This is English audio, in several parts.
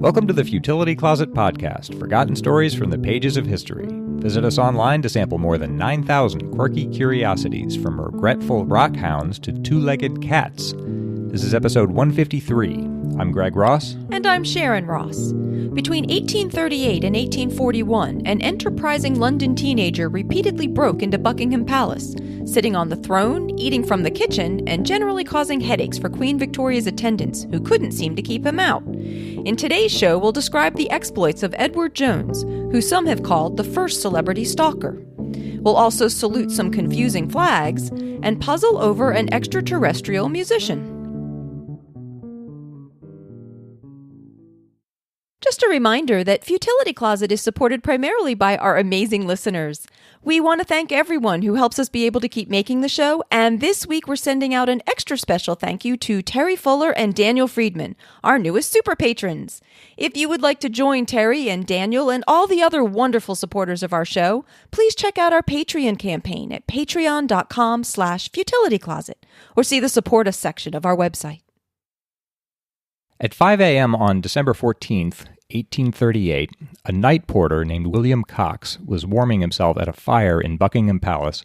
Welcome to the Futility Closet podcast, forgotten stories from the pages of history. Visit us online to sample more than 9,000 quirky curiosities, from regretful rockhounds to two-legged cats. This is episode 153. I'm Greg Ross. And I'm Sharon Ross. Between 1838 and 1841, an enterprising London teenager repeatedly broke into Buckingham Palace, sitting on the throne, eating from the kitchen, and generally causing headaches for Queen Victoria's attendants, who couldn't seem to keep him out. In today's show, we'll describe the exploits of Edward Jones, who some have called the first celebrity stalker. We'll also salute some confusing flags and puzzle over an extraterrestrial musician. Just a reminder that Futility Closet is supported primarily by our amazing listeners. We want to thank everyone who helps us be able to keep making the show, and this week we're sending out an extra special thank you to Terry Fuller and Daniel Friedman, our newest super patrons. If you would like to join Terry and Daniel and all the other wonderful supporters of our show, please check out our Patreon campaign at patreon.com/futilitycloset or see the Support Us section of our website. At 5 a.m. on December 14th, 1838, a night porter named William Cox was warming himself at a fire in Buckingham Palace.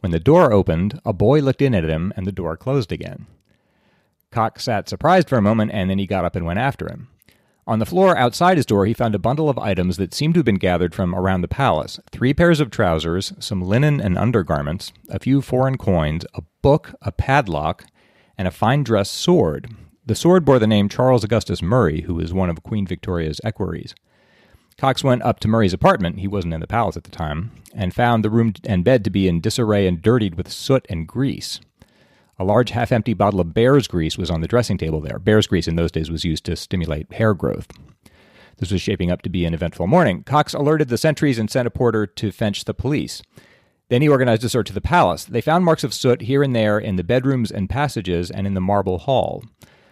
When the door opened, a boy looked in at him and the door closed again. Cox sat surprised for a moment, and then he got up and went after him. On the floor outside his door, he found a bundle of items that seemed to have been gathered from around the palace: 3 pairs of trousers, some linen and undergarments, a few foreign coins, a book, a padlock, and a fine dress sword. The sword bore the name Charles Augustus Murray, who was one of Queen Victoria's equerries. Cox went up to Murray's apartment — he wasn't in the palace at the time — and found the room and bed to be in disarray and dirtied with soot and grease. A large half-empty bottle of bear's grease was on the dressing table there. Bear's grease in those days was used to stimulate hair growth. This was shaping up to be an eventful morning. Cox alerted the sentries and sent a porter to fetch the police. Then he organized a search of the palace. They found marks of soot here and there in the bedrooms and passages and in the marble hall.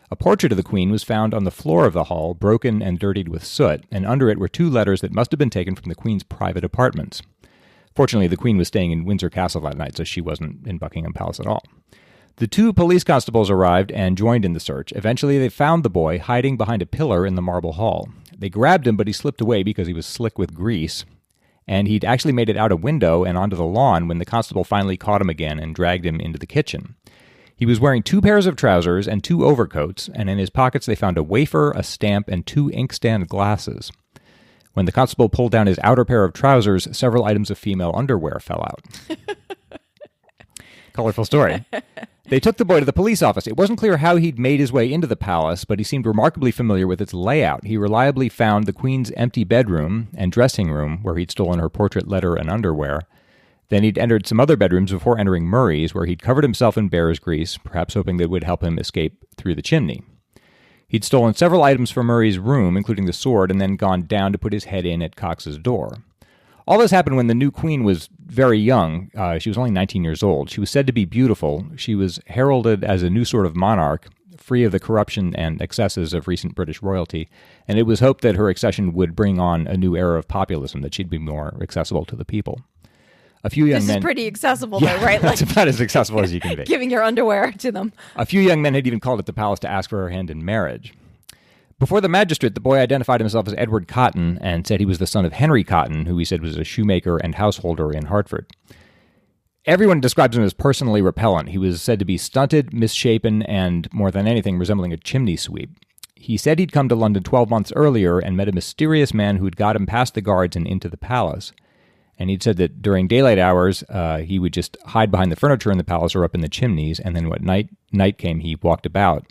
A portrait of the Queen was found on the floor of the hall, broken and dirtied with soot, and under it were 2 letters that must have been taken from the Queen's private apartments. Fortunately, the Queen was staying in Windsor Castle that night, so she wasn't in Buckingham Palace at all. The 2 police constables arrived and joined in the search. Eventually, they found the boy hiding behind a pillar in the marble hall. They grabbed him, but he slipped away because he was slick with grease, and he'd actually made it out a window and onto the lawn when the constable finally caught him again and dragged him into the kitchen. He was wearing 2 pairs of trousers and 2 overcoats, and in his pockets they found a wafer, a stamp, and 2 inkstand glasses. When the constable pulled down his outer pair of trousers, several items of female underwear fell out. Colorful story. They took the boy to the police office. It wasn't clear how he'd made his way into the palace, but he seemed remarkably familiar with its layout. He reliably found the Queen's empty bedroom and dressing room, where he'd stolen her portrait letter and underwear. Then he'd entered some other bedrooms before entering Murray's, where he'd covered himself in bear's grease, perhaps hoping that it would help him escape through the chimney. He'd stolen several items from Murray's room, including the sword, and then gone down to put his head in at Cox's door. All this happened when the new Queen was very young. She was only 19 years old. She was said to be beautiful. She was heralded as a new sort of monarch, free of the corruption and excesses of recent British royalty, and it was hoped that her accession would bring on a new era of populism, that she'd be more accessible to the people. A few young men. This is pretty accessible, though, right? That's about as accessible as you can be. Giving your underwear to them. A few young men had even called at the palace to ask for her hand in marriage. Before the magistrate, the boy identified himself as Edward Cotton and said he was the son of Henry Cotton, who he said was a shoemaker and householder in Hartford. Everyone describes him as personally repellent. He was said to be stunted, misshapen, and, more than anything, resembling a chimney sweep. He said he'd come to London 12 months earlier and met a mysterious man who had got him past the guards and into the palace. And he'd said that during daylight hours, he would just hide behind the furniture in the palace or up in the chimneys, and then when night came, he walked about.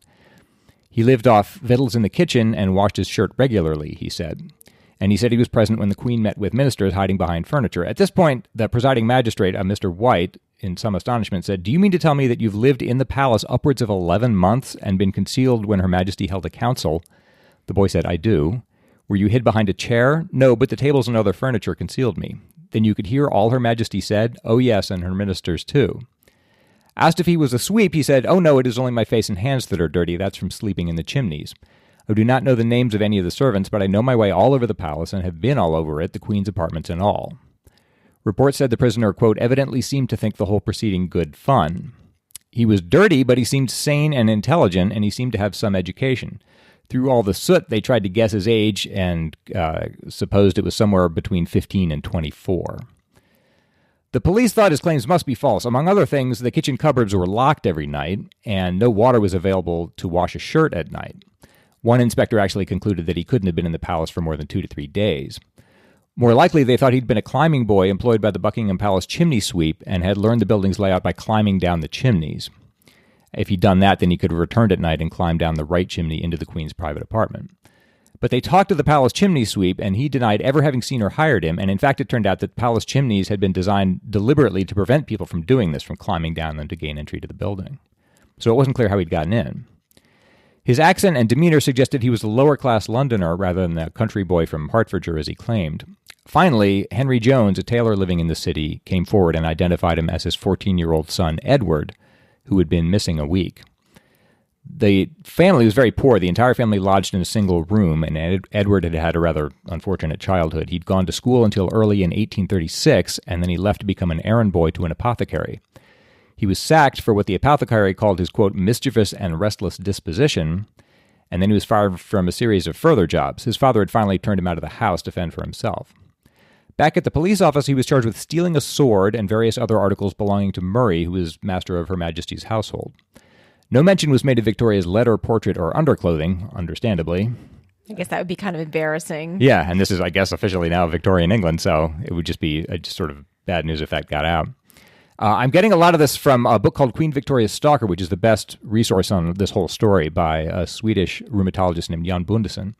He lived off victuals in the kitchen and washed his shirt regularly, he said. And he said he was present when the Queen met with ministers hiding behind furniture. At this point, the presiding magistrate, Mr. White, in some astonishment, said, "Do you mean to tell me that you've lived in the palace upwards of 11 months and been concealed when Her Majesty held a council?" The boy said, "I do." "Were you hid behind a chair?" "No, but the tables and other furniture concealed me." "Then you could hear all Her Majesty said?" "Oh, yes, and her ministers, too." Asked if he was a sweep, he said, "Oh, no, it is only my face and hands that are dirty. That's from sleeping in the chimneys. I do not know the names of any of the servants, but I know my way all over the palace and have been all over it, the Queen's apartments and all." Reports said the prisoner, quote, "evidently seemed to think the whole proceeding good fun." He was dirty, but he seemed sane and intelligent, and he seemed to have some education. Through all the soot, they tried to guess his age and supposed it was somewhere between 15 and 24. The police thought his claims must be false. Among other things, the kitchen cupboards were locked every night, and no water was available to wash a shirt at night. One inspector actually concluded that he couldn't have been in the palace for more than 2 to 3 days. More likely, they thought he'd been a climbing boy employed by the Buckingham Palace chimney sweep and had learned the building's layout by climbing down the chimneys. If he'd done that, then he could have returned at night and climbed down the right chimney into the Queen's private apartment. But they talked to the palace chimney sweep, and he denied ever having seen or hired him, and in fact it turned out that palace chimneys had been designed deliberately to prevent people from doing this, from climbing down them to gain entry to the building. So it wasn't clear how he'd gotten in. His accent and demeanor suggested he was a lower-class Londoner rather than a country boy from Hertfordshire, as he claimed. Finally, Henry Jones, a tailor living in the city, came forward and identified him as his 14-year-old son, Edward, who had been missing a week. The family was very poor. The entire family lodged in a single room, and Edward had had a rather unfortunate childhood. He'd gone to school until early in 1836, and then he left to become an errand boy to an apothecary. He was sacked for what the apothecary called his, quote, mischievous and restless disposition, and then he was fired from a series of further jobs. His father had finally turned him out of the house to fend for himself. Back at the police office, he was charged with stealing a sword and various other articles belonging to Murray, who was master of Her Majesty's household. No mention was made of Victoria's letter, portrait, or underclothing, understandably. I guess that would be kind of embarrassing. Yeah, and this is, I guess, officially now Victorian England, so it would just be just sort of bad news if that got out. I'm getting a lot of this from a book called Queen Victoria's Stalker, which is the best resource on this whole story by a Swedish rheumatologist named Joan Bondeson.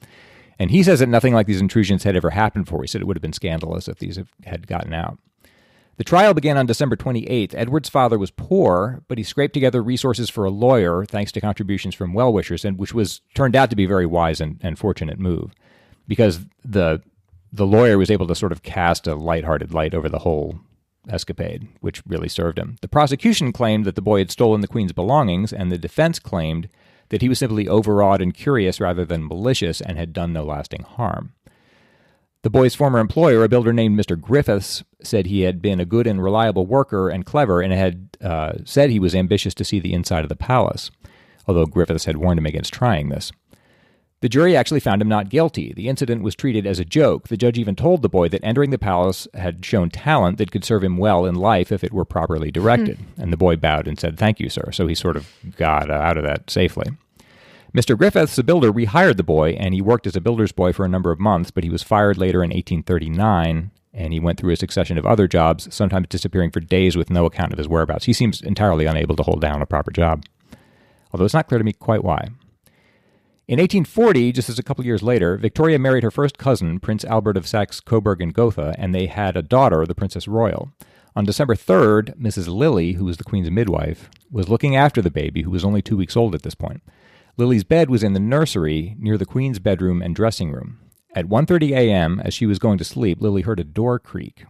And he says that nothing like these intrusions had ever happened before. He said it would have been scandalous if these had gotten out. The trial began on December 28th. Edward's father was poor, but he scraped together resources for a lawyer thanks to contributions from well-wishers, and which turned out to be a very wise and fortunate move, because the lawyer was able to sort of cast a lighthearted light over the whole escapade, which really served him. The prosecution claimed that the boy had stolen the Queen's belongings, and the defense claimed that he was simply overawed and curious rather than malicious and had done no lasting harm. The boy's former employer, a builder named Mr. Griffiths, said he had been a good and reliable worker and clever, and had said he was ambitious to see the inside of the palace, although Griffiths had warned him against trying this. The jury actually found him not guilty. The incident was treated as a joke. The judge even told the boy that entering the palace had shown talent that could serve him well in life if it were properly directed. And the boy bowed and said, "Thank you, sir." So he sort of got out of that safely. Mr. Griffiths, the builder, rehired the boy, and he worked as a builder's boy for a number of months, but he was fired later in 1839, and he went through a succession of other jobs, sometimes disappearing for days with no account of his whereabouts. He seems entirely unable to hold down a proper job, although it's not clear to me quite why. In 1840, just as a couple years later, Victoria married her first cousin, Prince Albert of Saxe-Coburg and Gotha, and they had a daughter, the Princess Royal. On December 3rd, Mrs. Lily, who was the Queen's midwife, was looking after the baby, who was only 2 weeks old at this point. Lily's bed was in the nursery near the Queen's bedroom and dressing room. At 1:30 a.m., as she was going to sleep, Lily heard a door creak.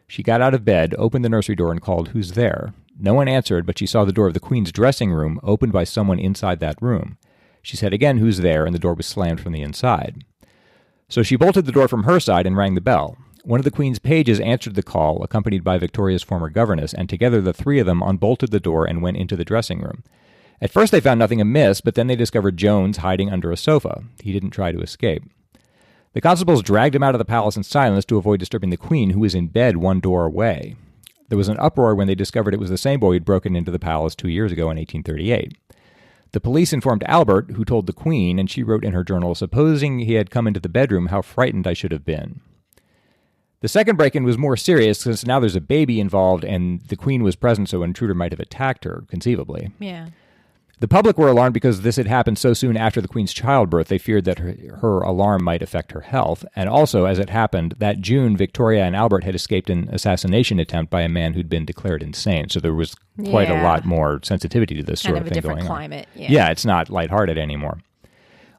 She got out of bed, opened the nursery door, and called, "Who's there?" No one answered, but she saw the door of the Queen's dressing room opened by someone inside that room. She said again, "Who's there?" and the door was slammed from the inside. So she bolted the door from her side and rang the bell. One of the Queen's pages answered the call, accompanied by Victoria's former governess, and together the three of them unbolted the door and went into the dressing room. At first they found nothing amiss, but then they discovered Jones hiding under a sofa. He didn't try to escape. The constables dragged him out of the palace in silence to avoid disturbing the Queen, who was in bed one door away. There was an uproar when they discovered it was the same boy who'd broken into the palace 2 years ago in 1838. The police informed Albert, who told the Queen, and she wrote in her journal, "Supposing he had come into the bedroom, how frightened I should have been." The second break-in was more serious, since now there's a baby involved, and the Queen was present, so an intruder might have attacked her, conceivably. Yeah. The public were alarmed because this had happened so soon after the Queen's childbirth. They feared that her alarm might affect her health. And also, as it happened, that June, Victoria and Albert had escaped an assassination attempt by a man who'd been declared insane. So there was quite a lot more sensitivity to this sort of thing going on. Kind of a different climate. Yeah, it's not lighthearted anymore.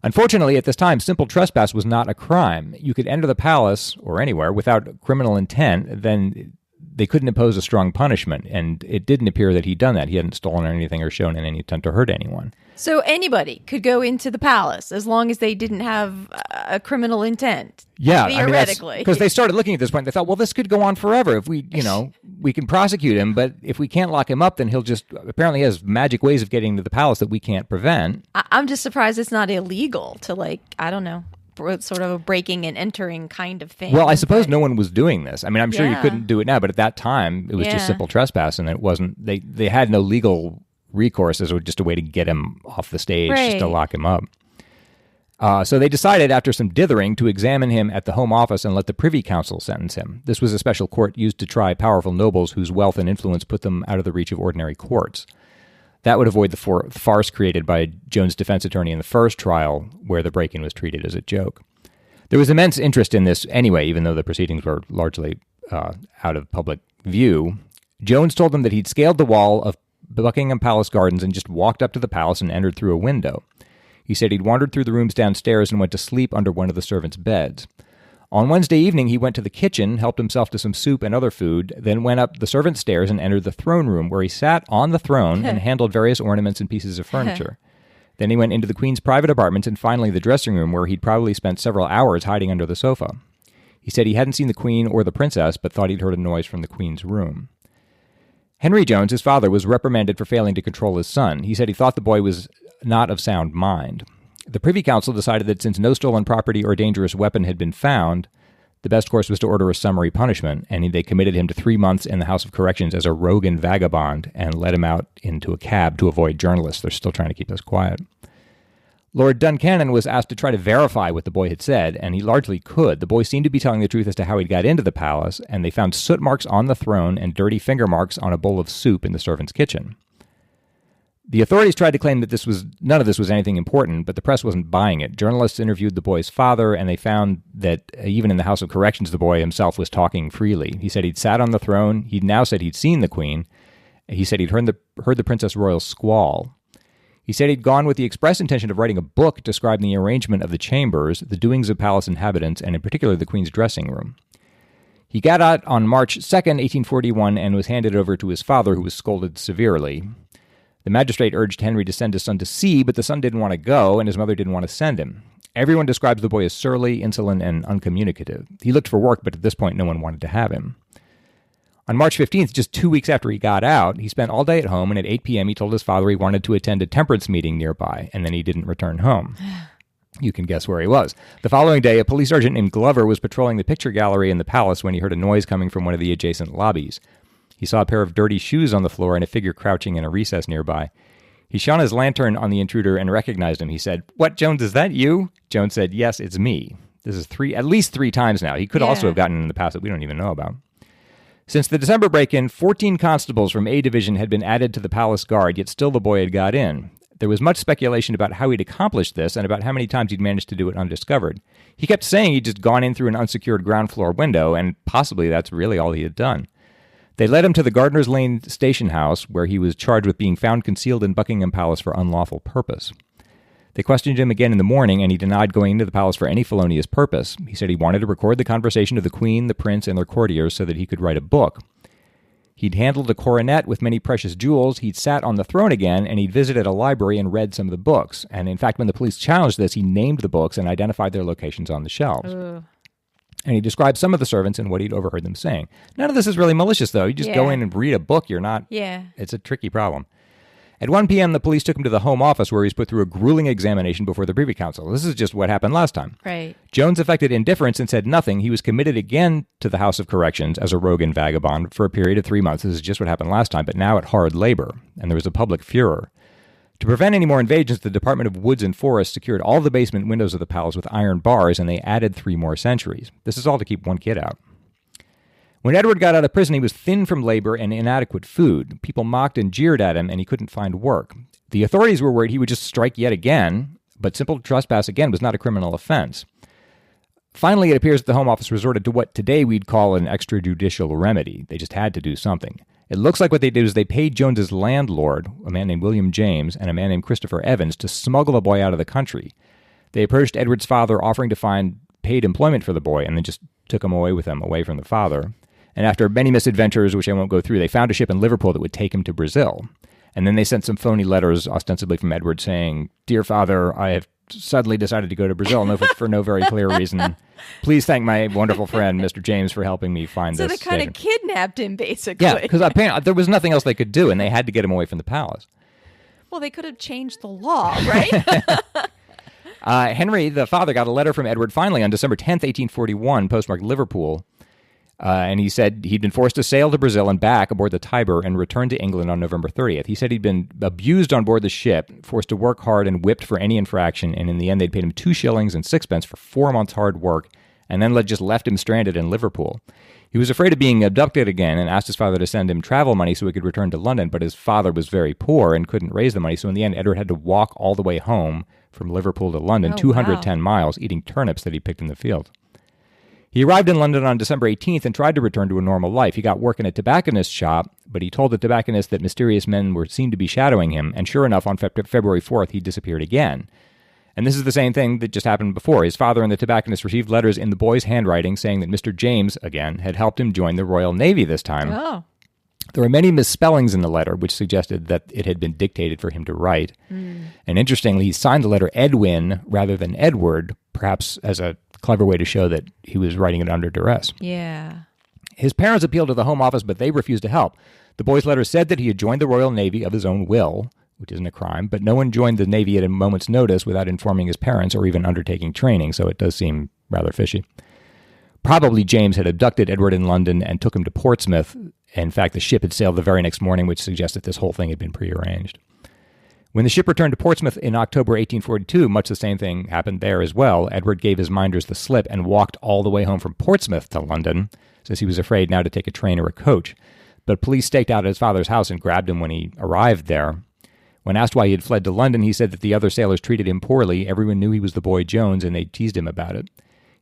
Unfortunately, at this time, simple trespass was not a crime. You could enter the palace, or anywhere, without criminal intent. Then they couldn't impose a strong punishment, and it didn't appear that he'd done that. He hadn't stolen anything or shown any intent to hurt anyone. So anybody could go into the palace as long as they didn't have a criminal intent. Yeah, theoretically. Because they started looking at this point, they thought, well, this could go on forever. If we, we can prosecute him, but if we can't lock him up, then he'll just, apparently he has magic ways of getting to the palace that we can't prevent. I'm just surprised it's not illegal to, I don't know, sort of a breaking and entering kind of thing. Well, I suppose no one was doing this. I mean, I'm sure you Yeah. couldn't do it now, but at that time, it was just simple trespass, and it wasn't, they had no legal recourse as just a way to get him off the stage, just to lock him up. So they decided, after some dithering, to examine him at the Home Office and let the Privy Council sentence him. This was a special court used to try powerful nobles whose wealth and influence put them out of the reach of ordinary courts. That would avoid the farce created by Joan's defense attorney in the first trial, where the break-in was treated as a joke. There was immense interest in this anyway, even though the proceedings were largely out of public view. Jones told them that he'd scaled the wall of Buckingham Palace gardens and just walked up to the palace and entered through a window. He said he'd wandered through the rooms downstairs and went to sleep under one of the servants' beds. On Wednesday evening, he went to the kitchen, helped himself to some soup and other food, then went up the servants' stairs and entered the throne room, where he sat on the throne and handled various ornaments and pieces of furniture. Then he went into the Queen's private apartments and finally the dressing room, where he'd probably spent several hours hiding under the sofa. He said he hadn't seen the Queen or the princess, but thought he'd heard a noise from the Queen's room. Henry Jones, his father, was reprimanded for failing to control his son. He said he thought the boy was not of sound mind. The Privy Council decided that since no stolen property or dangerous weapon had been found, the best course was to order a summary punishment, and they committed him to 3 months in the House of Corrections as a rogue and vagabond and let him out into a cab to avoid journalists. They're still trying to keep us quiet. Lord Duncannon was asked to try to verify what the boy had said, and he largely could. The boy seemed to be telling the truth as to how he got into the palace, and they found soot marks on the throne and dirty finger marks on a bowl of soup in the servants' kitchen. The authorities tried to claim that none of this was anything important, but the press wasn't buying it. Journalists interviewed the boy's father, and they found that even in the House of Corrections, the boy himself was talking freely. He said he'd sat on the throne. He'd now said he'd seen the Queen. He said he'd heard the Princess Royal's squall. He said he'd gone with the express intention of writing a book describing the arrangement of the chambers, the doings of palace inhabitants, and in particular the Queen's dressing room. He got out on March 2nd, 1841, and was handed over to his father, who was scolded severely. The magistrate urged Henry to send his son to sea, but the son didn't want to go, and his mother didn't want to send him. Everyone describes the boy as surly, insolent, and uncommunicative. He looked for work, but at this point no one wanted to have him. On March 15th, just 2 weeks after he got out, he spent all day at home, and at 8 p.m. he told his father he wanted to attend a temperance meeting nearby, and then he didn't return home. You can guess where he was. The following day, a police sergeant named Glover was patrolling the picture gallery in the palace when he heard a noise coming from one of the adjacent lobbies. He saw a pair of dirty shoes on the floor and a figure crouching in a recess nearby. He shone his lantern on the intruder and recognized him. He said, "What, Jones, is that you?" Jones said, "Yes, it's me." This is at least three times now. He could also have gotten in the past that we don't even know about. Since the December break-in, 14 constables from A Division had been added to the palace guard, yet still the boy had got in. There was much speculation about how he'd accomplished this and about how many times he'd managed to do it undiscovered. He kept saying he'd just gone in through an unsecured ground floor window, and possibly that's really all he had done. They led him to the Gardener's Lane station house, where he was charged with being found concealed in Buckingham Palace for unlawful purpose. They questioned him again in the morning, and he denied going into the palace for any felonious purpose. He said he wanted to record the conversation of the Queen, the Prince, and their courtiers so that he could write a book. He'd handled a coronet with many precious jewels, he'd sat on the throne again, and he'd visited a library and read some of the books. And in fact, when the police challenged this, he named the books and identified their locations on the shelves. And he described some of the servants and what he'd overheard them saying. None of this is really malicious, though. You just go in and read a book. You're not... It's a tricky problem. At 1 p.m., the police took him to the Home Office, where he was put through a grueling examination before the Privy Council. This is just what happened last time. Right. Jones affected indifference and said nothing. He was committed again to the House of Corrections as a rogue and vagabond for a period of 3 months. This is just what happened last time, but now at hard labor, and there was a public furor. To prevent any more invasions, the Department of Woods and Forests secured all the basement windows of the palace with iron bars, and they added 3 more sentries. This is all to keep one kid out. When Edward got out of prison, he was thin from labor and inadequate food. People mocked and jeered at him, and he couldn't find work. The authorities were worried he would just strike yet again, but simple trespass again was not a criminal offense. Finally, it appears that the Home Office resorted to what today we'd call an extrajudicial remedy. They just had to do something. It looks like what they did is they paid Jones's landlord, a man named William James, and a man named Christopher Evans, to smuggle the boy out of the country. They approached Edward's father, offering to find paid employment for the boy, and then just took him away with them, away from the father. And after many misadventures, which I won't go through, they found a ship in Liverpool that would take him to Brazil. And then they sent some phony letters, ostensibly from Edward, saying, "Dear Father, I have suddenly decided to go to Brazil for no very clear reason. Please thank my wonderful friend, Mr. James, for helping me find this." So they kind of kidnapped him, basically. Yeah, because apparently there was nothing else they could do, and they had to get him away from the palace. Well, they could have changed the law, right? Henry, the father, got a letter from Edward finally on December 10th, 1841, postmarked Liverpool. And he said he'd been forced to sail to Brazil and back aboard the Tiber and return to England on November 30th. He said he'd been abused on board the ship, forced to work hard and whipped for any infraction, and in the end they'd paid him 2 shillings and 6 pence for 4 months' hard work, and then just left him stranded in Liverpool. He was afraid of being abducted again and asked his father to send him travel money so he could return to London, but his father was very poor and couldn't raise the money, so in the end Edward had to walk all the way home from Liverpool to London, 210 miles, eating turnips that he picked in the field. He arrived in London on December 18th and tried to return to a normal life. He got work in a tobacconist's shop, but he told the tobacconist that mysterious men seemed to be shadowing him, and sure enough, on February 4th, he disappeared again. And this is the same thing that just happened before. His father and the tobacconist received letters in the boy's handwriting saying that Mr. James, again, had helped him join the Royal Navy this time. Oh. There were many misspellings in the letter, which suggested that it had been dictated for him to write. And interestingly, he signed the letter Edwin rather than Edward, perhaps as a clever way to show that he was writing it under duress. Yeah. His parents appealed to the Home Office, but they refused to help. The boy's letter said that he had joined the Royal Navy of his own will, which isn't a crime, but no one joined the Navy at a moment's notice without informing his parents or even undertaking training, so it does seem rather fishy. Probably James had abducted Edward in London and took him to Portsmouth. In fact, the ship had sailed the very next morning, which suggests that this whole thing had been prearranged. When the ship returned to Portsmouth in October 1842, much the same thing happened there as well. Edward gave his minders the slip and walked all the way home from Portsmouth to London, since he was afraid now to take a train or a coach. But police staked out at his father's house and grabbed him when he arrived there. When asked why he had fled to London, he said that the other sailors treated him poorly. Everyone knew he was the boy Jones, and they teased him about it.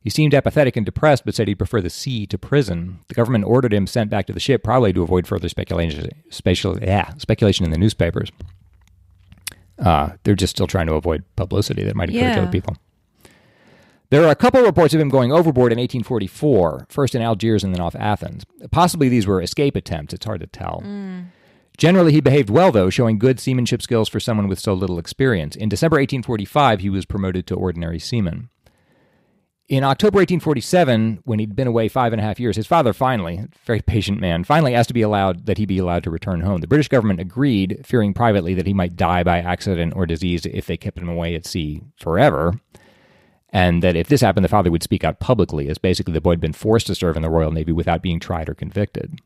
He seemed apathetic and depressed, but said he'd prefer the sea to prison. The government ordered him sent back to the ship, probably to avoid further speculation in the newspapers. They're just still trying to avoid publicity that might encourage other people. There are a couple reports of him going overboard in 1844, first in Algiers and then off Athens. Possibly these were escape attempts. It's hard to tell. Generally, he behaved well, though, showing good seamanship skills for someone with so little experience. In December 1845, he was promoted to ordinary seaman. In October 1847, when he'd been away 5.5 years, his father finally, a very patient man, finally asked that he be allowed to return home. The British government agreed, fearing privately that he might die by accident or disease if they kept him away at sea forever, and that if this happened, the father would speak out publicly, as basically the boy had been forced to serve in the Royal Navy without being tried or convicted.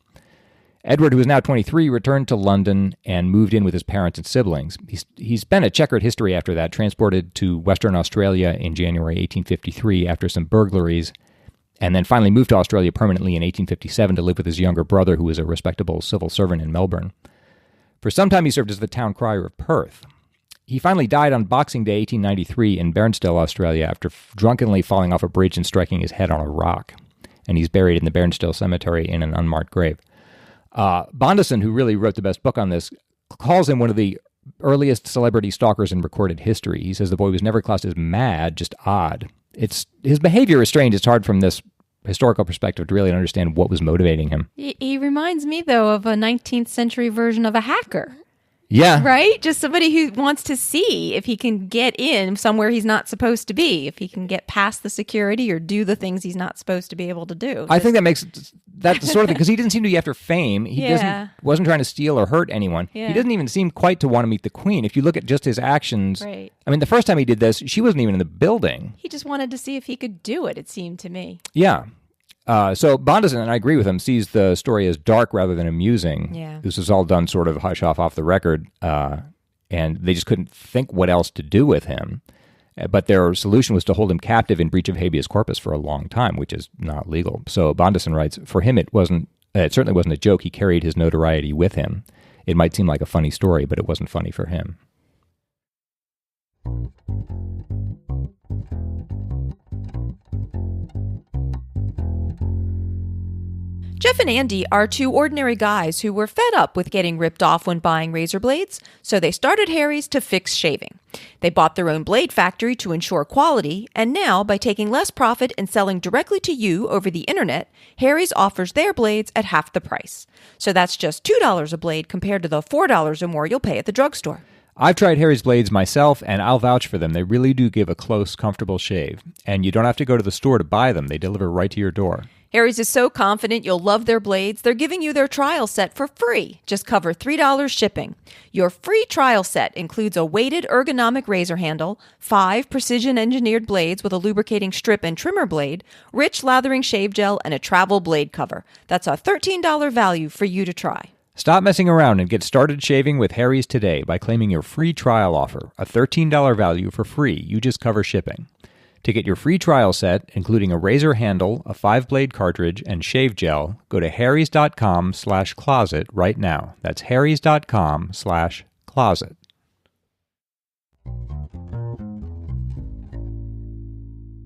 Edward, who was now 23, returned to London and moved in with his parents and siblings. He's been a checkered history after that, transported to Western Australia in January 1853 after some burglaries, and then finally moved to Australia permanently in 1857 to live with his younger brother, who was a respectable civil servant in Melbourne. For some time, he served as the town crier of Perth. He finally died on Boxing Day 1893 in Bairnsdale, Australia, after drunkenly falling off a bridge and striking his head on a rock. And he's buried in the Bairnsdale Cemetery in an unmarked grave. Bondeson, who really wrote the best book on this, calls him one of the earliest celebrity stalkers in recorded history. He says the boy was never classed as mad, just odd. His behavior is strange. It's hard from this historical perspective to really understand what was motivating him. He reminds me, though, of a 19th century version of a hacker. Yeah. Right? Just somebody who wants to see if he can get in somewhere he's not supposed to be, if he can get past the security or do the things he's not supposed to be able to do. I think that's the sort of thing, because he didn't seem to be after fame. He wasn't trying to steal or hurt anyone. Yeah. He doesn't even seem quite to want to meet the Queen. If you look at just his actions, right. I mean, the first time he did this, she wasn't even in the building. He just wanted to see if he could do it, it seemed to me. Yeah. So Bondeson, and I agree with him, sees the story as dark rather than amusing. Yeah. This was all done sort of hush off the record, and they just couldn't think what else to do with him. But their solution was to hold him captive in breach of habeas corpus for a long time, which is not legal. So Bondeson writes, for him it certainly wasn't a joke. He carried his notoriety with him. It might seem like a funny story, but it wasn't funny for him. Jeff and Andy are two ordinary guys who were fed up with getting ripped off when buying razor blades, so they started Harry's to fix shaving. They bought their own blade factory to ensure quality, and now, by taking less profit and selling directly to you over the internet, Harry's offers their blades at half the price. So that's just $2 a blade compared to the $4 or more you'll pay at the drugstore. I've tried Harry's blades myself, and I'll vouch for them. They really do give a close, comfortable shave. And you don't have to go to the store to buy them. They deliver right to your door. Harry's is so confident you'll love their blades, they're giving you their trial set for free. Just cover $3 shipping. Your free trial set includes a weighted ergonomic razor handle, 5 precision-engineered blades with a lubricating strip and trimmer blade, rich lathering shave gel, and a travel blade cover. That's a $13 value for you to try. Stop messing around and get started shaving with Harry's today by claiming your free trial offer, a $13 value for free. You just cover shipping. To get your free trial set, including a razor handle, a 5-blade cartridge, and shave gel, go to harrys.com/closet right now. That's harrys.com/closet.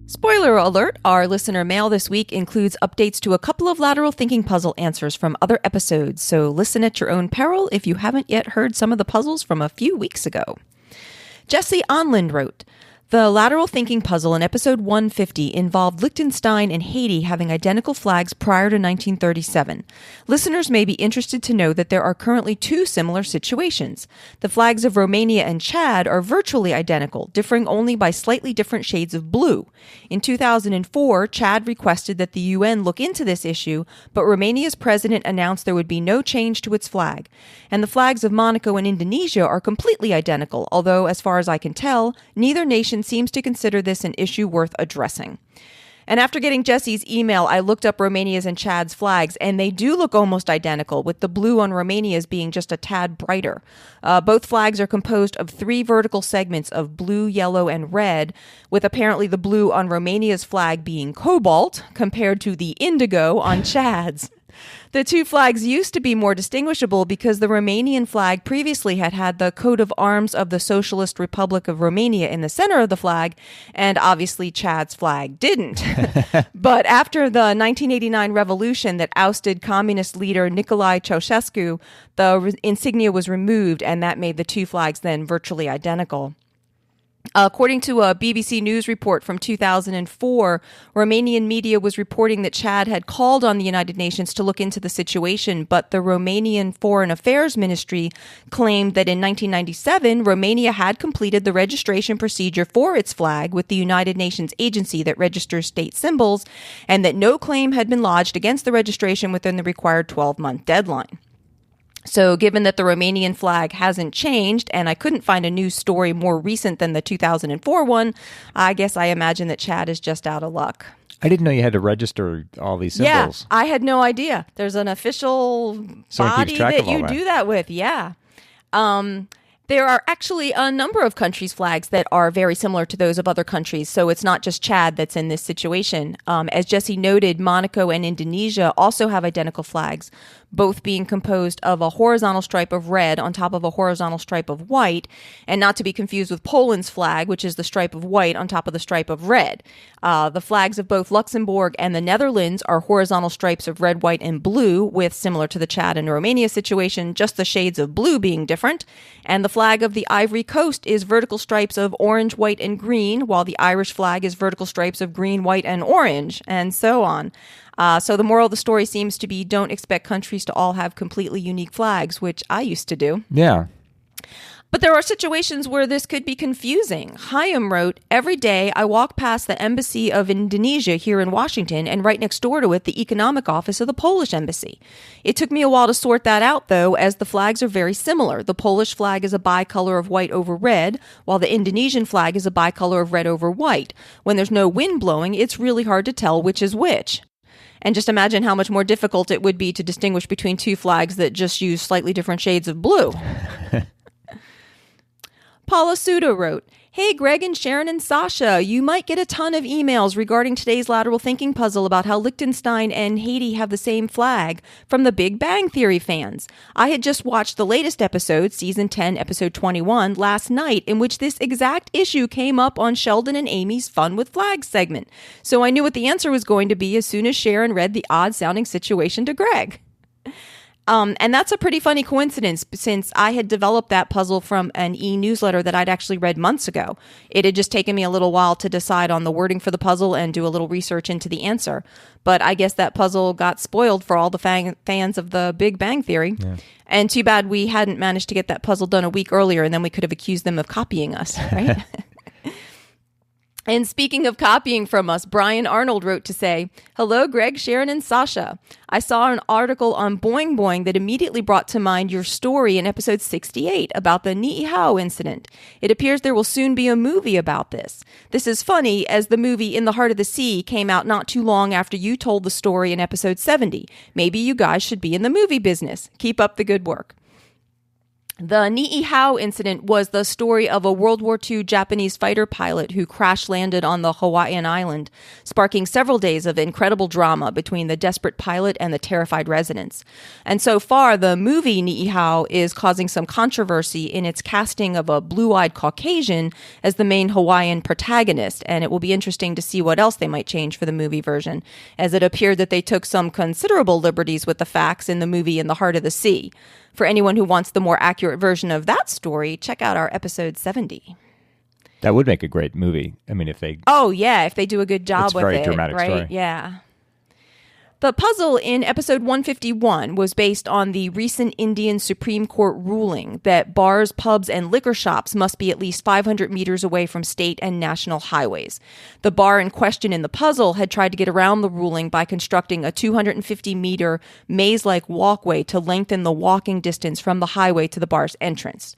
Spoiler alert, our listener mail this week includes updates to a couple of lateral thinking puzzle answers from other episodes, so listen at your own peril if you haven't yet heard some of the puzzles from a few weeks ago. Jesse Onland wrote, the lateral thinking puzzle in episode 150 involved Liechtenstein and Haiti having identical flags prior to 1937. Listeners may be interested to know that there are currently 2 similar situations. The flags of Romania and Chad are virtually identical, differing only by slightly different shades of blue. In 2004, Chad requested that the UN look into this issue, but Romania's president announced there would be no change to its flag. And the flags of Monaco and Indonesia are completely identical, although, as far as I can tell, neither nation seems to consider this an issue worth addressing. And after getting Jesse's email, I looked up Romania's and Chad's flags, and they do look almost identical, with the blue on Romania's being just a tad brighter. Both flags are composed of 3 vertical segments of blue, yellow, and red, with apparently the blue on Romania's flag being cobalt compared to the indigo on Chad's. The 2 flags used to be more distinguishable because the Romanian flag previously had the coat of arms of the Socialist Republic of Romania in the center of the flag, and obviously Chad's flag didn't. But after the 1989 revolution that ousted communist leader Nicolae Ceausescu, the insignia was removed, and that made the 2 flags then virtually identical. According to a BBC News report from 2004, Romanian media was reporting that Chad had called on the United Nations to look into the situation, but the Romanian Foreign Affairs Ministry claimed that in 1997, Romania had completed the registration procedure for its flag with the United Nations agency that registers state symbols, and that no claim had been lodged against the registration within the required 12-month deadline. So given that the Romanian flag hasn't changed, and I couldn't find a news story more recent than the 2004 one, I guess I imagine that Chad is just out of luck. I didn't know you had to register all these symbols. Yeah, I had no idea. There's an official body that you do that with, yeah. There are actually a number of countries' flags that are very similar to those of other countries, so it's not just Chad that's in this situation. As Jesse noted, Monaco and Indonesia also have identical flags, both being composed of a horizontal stripe of red on top of a horizontal stripe of white, and not to be confused with Poland's flag, which is the stripe of white on top of the stripe of red. The flags of both Luxembourg and the Netherlands are horizontal stripes of red, white, and blue, with, similar to the Chad and Romania situation, just the shades of blue being different. And the flag of the Ivory Coast is vertical stripes of orange, white, and green, while the Irish flag is vertical stripes of green, white, and orange, and so on. So the moral of the story seems to be don't expect countries to all have completely unique flags, which I used to do. Yeah. But there are situations where this could be confusing. Chaim wrote, every day I walk past the Embassy of Indonesia here in Washington, and right next door to it, the economic office of the Polish Embassy. It took me a while to sort that out, though, as the flags are very similar. The Polish flag is a bicolor of white over red, while the Indonesian flag is a bicolor of red over white. When there's no wind blowing, it's really hard to tell which is which. And just imagine how much more difficult it would be to distinguish between 2 flags that just use slightly different shades of blue. Paula Suda wrote, Hey, Greg and Sharon and Sasha, you might get a ton of emails regarding today's lateral thinking puzzle about how Liechtenstein and Haiti have the same flag from the Big Bang Theory fans. I had just watched the latest episode, season 10, episode 21, last night, in which this exact issue came up on Sheldon and Amy's Fun with Flags segment. So I knew what the answer was going to be as soon as Sharon read the odd-sounding situation to Greg. And that's a pretty funny coincidence since I had developed that puzzle from an e-newsletter that I'd actually read months ago. It had just taken me a little while to decide on the wording for the puzzle and do a little research into the answer. But I guess that puzzle got spoiled for all the fans of the Big Bang Theory. Yeah. And too bad we hadn't managed to get that puzzle done a week earlier, and then we could have accused them of copying us, right? And speaking of copying from us, Brian Arnold wrote to say, "Hello, Greg, Sharon, and Sasha. I saw an article on Boing Boing that immediately brought to mind your story in episode 68 about the Niihau incident. It appears there will soon be a movie about this. This is funny, as the movie In the Heart of the Sea came out not too long after you told the story in episode 70. Maybe you guys should be in the movie business. Keep up the good work." The Niihau incident was the story of a World War II Japanese fighter pilot who crash-landed on the Hawaiian island, sparking several days of incredible drama between the desperate pilot and the terrified residents. And so far, the movie Niihau is causing some controversy in its casting of a blue-eyed Caucasian as the main Hawaiian protagonist, and it will be interesting to see what else they might change for the movie version, as it appeared that they took some considerable liberties with the facts in the movie In the Heart of the Sea. For anyone who wants the more accurate version of that story, check out our episode 70. That would make a great movie. I mean, if they... Oh, yeah, if they do a good job with it. It's a very dramatic right? story. Yeah. The puzzle in episode 151 was based on the recent Indian Supreme Court ruling that bars, pubs, and liquor shops must be at least 500 meters away from state and national highways. The bar in question in the puzzle had tried to get around the ruling by constructing a 250-meter maze-like walkway to lengthen the walking distance from the highway to the bar's entrance.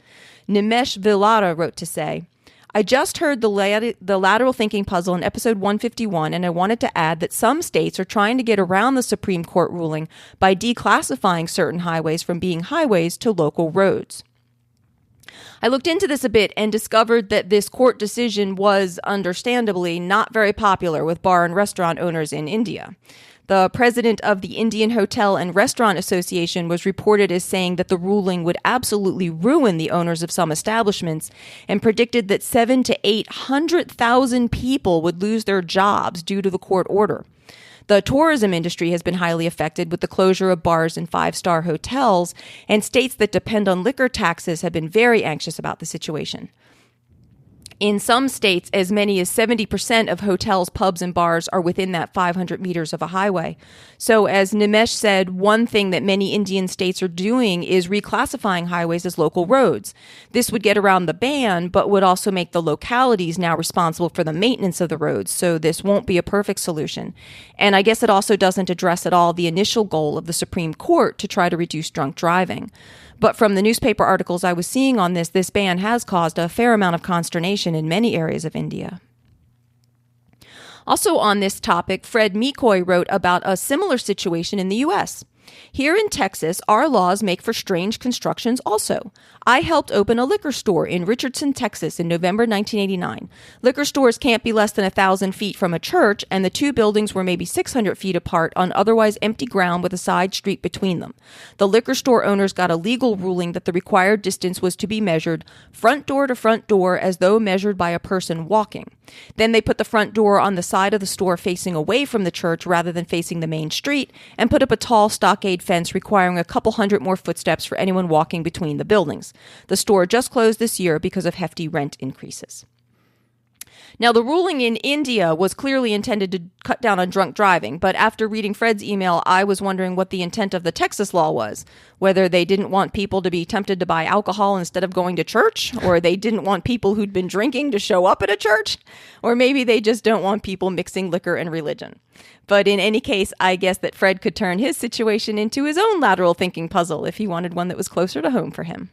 Nimesh Villara wrote to say, "I just heard the lateral thinking puzzle in episode 151, and I wanted to add that some states are trying to get around the Supreme Court ruling by declassifying certain highways from being highways to local roads." I looked into this a bit and discovered that this court decision was, understandably, not very popular with bar and restaurant owners in India. The president of the Indian Hotel and Restaurant Association was reported as saying that the ruling would absolutely ruin the owners of some establishments, and predicted that 700,000 to 800,000 people would lose their jobs due to the court order. The tourism industry has been highly affected with the closure of bars and five-star hotels, and states that depend on liquor taxes have been very anxious about the situation. In some states, as many as 70% of hotels, pubs, and bars are within that 500 meters of a highway. So as Nimesh said, one thing that many Indian states are doing is reclassifying highways as local roads. This would get around the ban, but would also make the localities now responsible for the maintenance of the roads, so this won't be a perfect solution. And I guess it also doesn't address at all the initial goal of the Supreme Court to try to reduce drunk driving. But from the newspaper articles I was seeing on this ban has caused a fair amount of consternation in many areas of India. Also on this topic, Fred Mikoy wrote about a similar situation in the U.S. Here in Texas, our laws make for strange constructions also. I helped open a liquor store in Richardson, Texas in November 1989. Liquor stores can't be less than 1,000 feet from a church, and the two buildings were maybe 600 feet apart on otherwise empty ground with a side street between them. The liquor store owners got a legal ruling that the required distance was to be measured front door to front door as though measured by a person walking. Then they put the front door on the side of the store facing away from the church rather than facing the main street, and put up a tall stockade fence requiring a couple hundred more footsteps for anyone walking between the buildings. The store just closed this year because of hefty rent increases. Now, the ruling in India was clearly intended to cut down on drunk driving, but after reading Fred's email, I was wondering what the intent of the Texas law was. Whether they didn't want people to be tempted to buy alcohol instead of going to church, or they didn't want people who'd been drinking to show up at a church, or maybe they just don't want people mixing liquor and religion. But in any case, I guess that Fred could turn his situation into his own lateral thinking puzzle if he wanted one that was closer to home for him.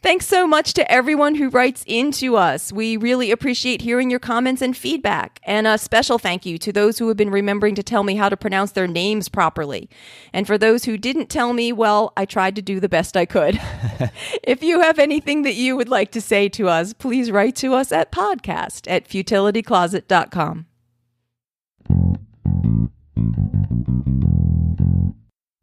Thanks so much to everyone who writes into us. We really appreciate hearing your comments and feedback. And a special thank you to those who have been remembering to tell me how to pronounce their names properly. And for those who didn't tell me, well, I tried to do the best I could. If you have anything that you would like to say to us, please write to us at podcast@futilitycloset.com.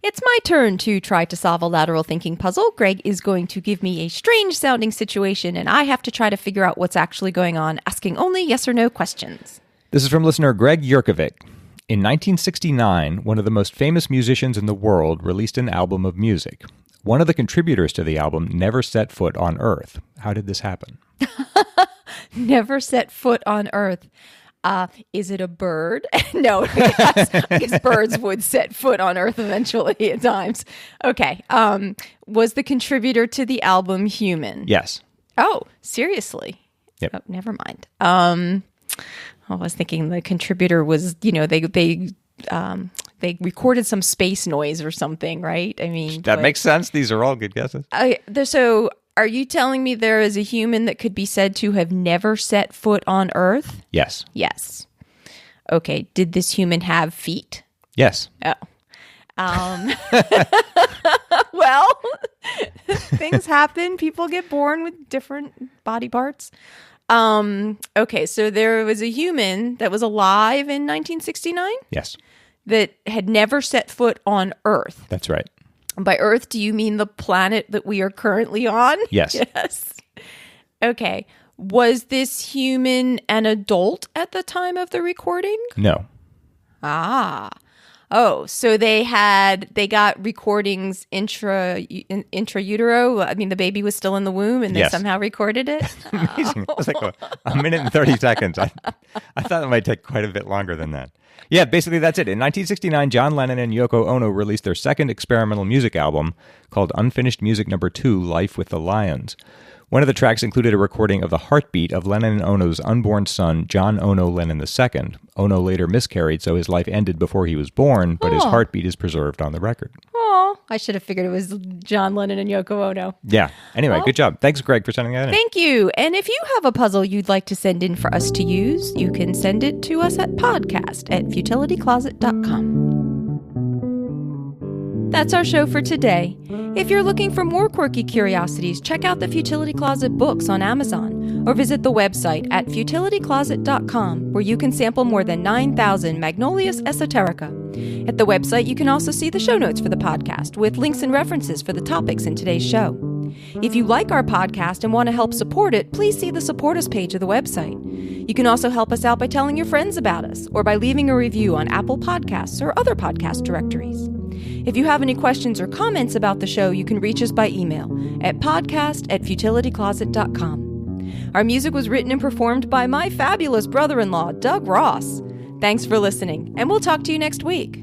It's my turn to try to solve a lateral thinking puzzle. Greg is going to give me a strange sounding situation, and I have to try to figure out what's actually going on, asking only yes or no questions. This is from listener Greg Yurkovic. In 1969, one of the most famous musicians in the world released an album of music. One of the contributors to the album never set foot on Earth. How did this happen? Never set foot on Earth. Is it a bird? No, because birds would set foot on Earth eventually at times. Okay. Was the contributor to the album human? Yes. Oh, seriously? Yep. Oh, never mind. I was thinking the contributor was, they recorded some space noise or something, right? I mean, that makes sense. These are all good guesses. So are you telling me there is a human that could be said to have never set foot on Earth? Yes. Yes. Okay. Did this human have feet? Yes. Oh. Well, things happen. People get born with different body parts. Okay. So there was a human that was alive in 1969? Yes. That had never set foot on Earth. That's right. By Earth, do you mean the planet that we are currently on? Yes. Yes. Okay. Was this human an adult at the time of the recording? No. Ah. Oh, so they got recordings intrautero. I mean, the baby was still in the womb and they somehow recorded it? Amazing. It was like a minute and 30 seconds. I thought it might take quite a bit longer than that. Yeah, basically that's it. In 1969, John Lennon and Yoko Ono released their second experimental music album called Unfinished Music No. 2, Life with the Lions. One of the tracks included a recording of the heartbeat of Lennon and Ono's unborn son, John Ono Lennon II. Ono later miscarried, so his life ended before he was born, but his heartbeat is preserved on the record. Oh, I should have figured it was John Lennon and Yoko Ono. Yeah. Anyway, good job. Thanks, Greg, for sending that in. Thank you. And if you have a puzzle you'd like to send in for us to use, you can send it to us at podcast@futilitycloset.com. That's our show for today. If you're looking for more quirky curiosities, check out the Futility Closet books on Amazon or visit the website at futilitycloset.com, where you can sample more than 9,000 Magnolias esoterica. At the website, you can also see the show notes for the podcast with links and references for the topics in today's show. If you like our podcast and want to help support it, please see the Support Us page of the website. You can also help us out by telling your friends about us or by leaving a review on Apple Podcasts or other podcast directories. If you have any questions or comments about the show, you can reach us by email at podcast@futilitycloset.com. Our music was written and performed by my fabulous brother-in-law, Doug Ross. Thanks for listening, and we'll talk to you next week.